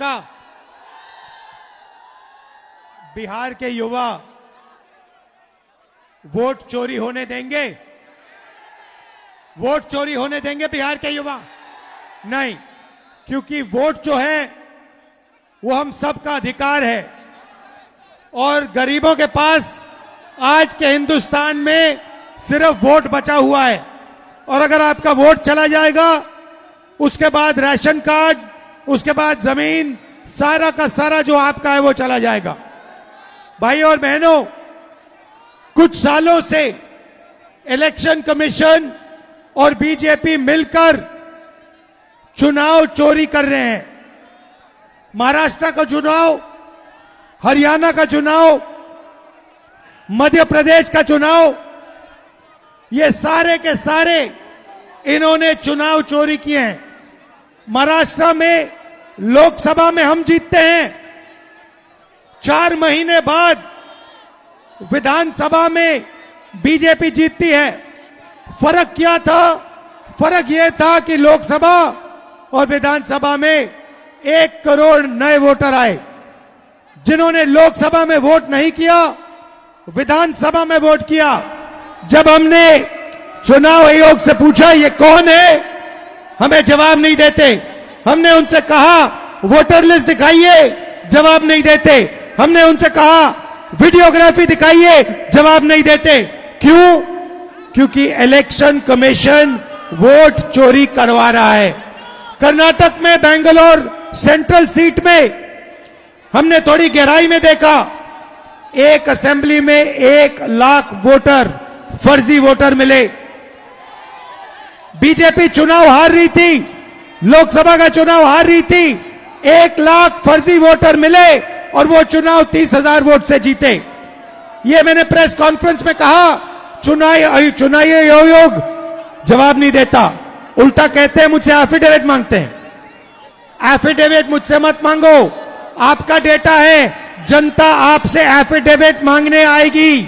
का बिहार के युवा वोट चोरी होने देंगे? वोट चोरी होने देंगे बिहार के युवा? नहीं, क्योंकि वोट जो है वो हम सबका अधिकार है और गरीबों के पास आज के हिंदुस्तान में सिर्फ वोट बचा हुआ है। और अगर आपका वोट चला जाएगा, उसके बाद राशन कार्ड, उसके बाद जमीन, सारा का सारा जो आपका है वो चला जाएगा। भाई और बहनों, कुछ सालों से इलेक्शन कमीशन और बीजेपी मिलकर चुनाव चोरी कर रहे हैं। महाराष्ट्र का चुनाव, हरियाणा का चुनाव, मध्य प्रदेश का चुनाव, ये सारे के सारे इन्होंने चुनाव चोरी किए हैं। महाराष्ट्र में लोकसभा में हम जीतते हैं, 4 महीने बाद विधानसभा में बीजेपी जीतती है। फर्क क्या था? फर्क यह था कि लोकसभा और विधानसभा में 1 करोड़ नए वोटर आए। जिन्होंने लोकसभा में वोट नहीं किया, विधानसभा में वोट किया। जब हमने चुनाव आयोग से पूछा ये कौन है, हमें जवाब नहीं देते। हमने उनसे कहा वोटर लिस्ट दिखाइए, जवाब नहीं देते। हमने उनसे कहा वीडियोग्राफी दिखाइए, जवाब नहीं देते। क्यों? क्योंकि इलेक्शन कमीशन वोट चोरी करवा रहा है। कर्नाटक में बेंगलोर सेंट्रल सीट में हमने थोड़ी गहराई में देखा, एक असेंबली में 1 लाख वोटर, फर्जी वोटर मिले। बीजेपी चुनाव हार रही थी, लोकसभा का चुनाव हार रही थी, 1 लाख फर्जी वोटर मिले और वो चुनाव 30,000 वोट से जीते। ये मैंने प्रेस कॉन्फ्रेंस में कहा। चुनाव आयोग जवाब नहीं देता, उल्टा कहते हैं मुझसे एफिडेविट मांगते हैं। एफिडेविट मुझसे मत मांगो, आपका डेटा है, जनता आपसे एफिडेविट मांगने आएगी।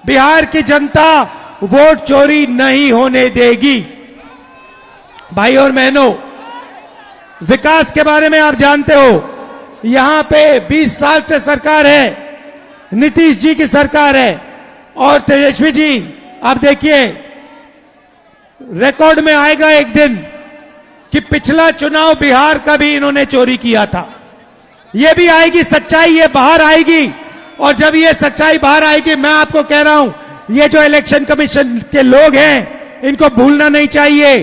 बिहार की जनता वोट चोरी नहीं होने देगी। भाई और बहनों, विकास के बारे में आप जानते हो, यहां पे 20 साल से सरकार है, नीतीश जी की सरकार है। और तेजस्वी जी, आप देखिए, रिकॉर्ड में आएगा एक दिन कि पिछला चुनाव बिहार का भी इन्होंने चोरी किया था। ये भी आएगी सच्चाई, ये बाहर आएगी। और जब ये सच्चाई बाहर आएगी, मैं आपको कह रहा हूं, ये जो इलेक्शन कमीशन के लोग हैं, इनको भूलना नहीं चाहिए।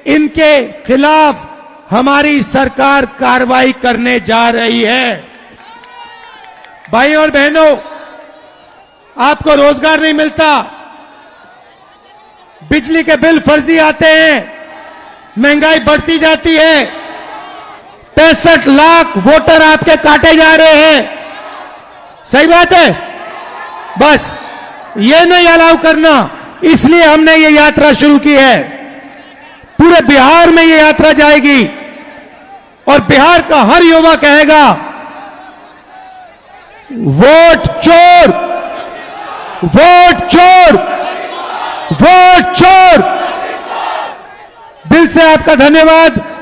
इनके खिलाफ हमारी सरकार कार्रवाई करने जा रही है। भाई और बहनों, आपको रोजगार नहीं मिलता, बिजली के बिल फर्जी आते हैं, महंगाई बढ़ती जाती है, 65 लाख वोटर आपके काटे जा रहे हैं। सही बात है? बस ये नहीं अलाउ करना, इसलिए हमने ये यात्रा शुरू की है। पूरे बिहार में ये यात्रा जाएगी और बिहार का हर युवा कहेगा वोट चोर, वोट चोर, वोट चोर। दिल से आपका धन्यवाद।